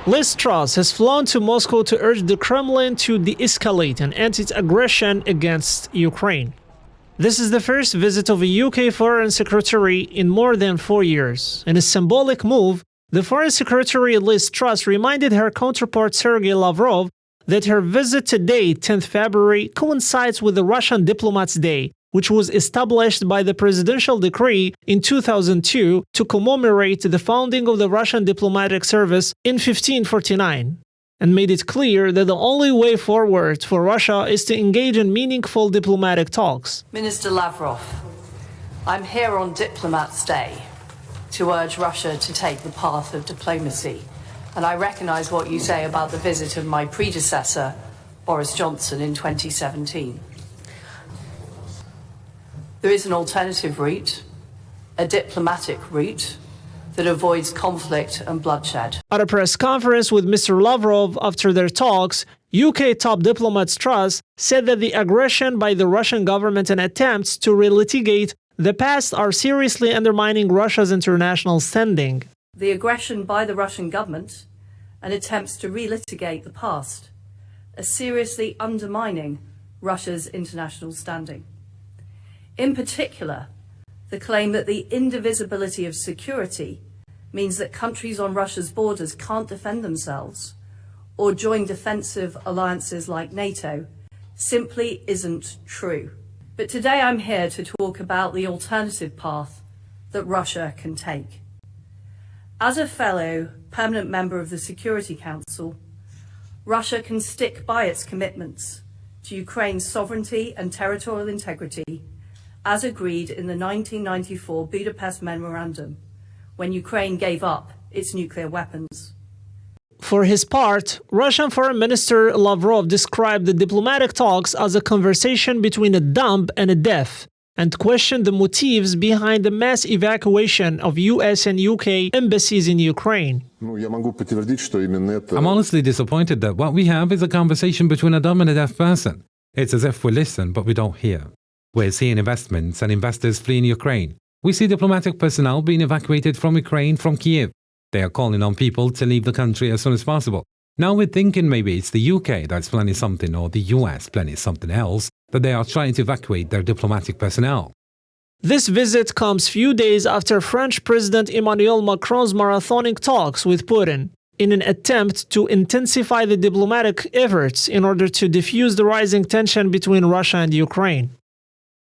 Liz Truss has flown to Moscow to urge the Kremlin to de-escalate and end its aggression against Ukraine. This is the first visit of a UK Foreign Secretary in more than 4 years. In a symbolic move, the Foreign Secretary Liz Truss reminded her counterpart Sergei Lavrov that her visit today, 10th February, coincides with the Russian Diplomats' Day, which was established by the presidential decree in 2002 to commemorate the founding of the Russian diplomatic service in 1549, and made it clear that the only way forward for Russia is to engage in meaningful diplomatic talks. Minister Lavrov, I'm here on Diplomats' Day to urge Russia to take the path of diplomacy, and I recognise what you say about the visit of my predecessor, Boris Johnson, in 2017. There is an alternative route, a diplomatic route, that avoids conflict and bloodshed. At a press conference with Mr. Lavrov after their talks, UK top diplomat Truss said that the aggression by the Russian government and attempts to relitigate the past are seriously undermining Russia's international standing. The aggression by the Russian government and attempts to relitigate the past are seriously undermining Russia's international standing. In particular, the claim that the indivisibility of security means that countries on Russia's borders can't defend themselves or join defensive alliances like NATO simply isn't true. But today I'm here to talk about the alternative path that Russia can take. As a fellow permanent member of the Security Council, Russia can stick by its commitments to Ukraine's sovereignty and territorial integrity as agreed in the 1994 Budapest Memorandum, when Ukraine gave up its nuclear weapons. For his part, Russian Foreign Minister Lavrov described the diplomatic talks as a conversation between a dumb and a deaf, and questioned the motives behind the mass evacuation of US and UK embassies in Ukraine. I'm honestly disappointed that what we have is a conversation between a dumb and a deaf person. It's as if we listen, but we don't hear. We're seeing investments and investors fleeing Ukraine. We see diplomatic personnel being evacuated from Ukraine from Kiev. They are calling on people to leave the country as soon as possible. Now we're thinking maybe it's the UK that's planning something or the US planning something else, that they are trying to evacuate their diplomatic personnel. This visit comes few days after French President Emmanuel Macron's marathoning talks with Putin in an attempt to intensify the diplomatic efforts in order to defuse the rising tension between Russia and Ukraine.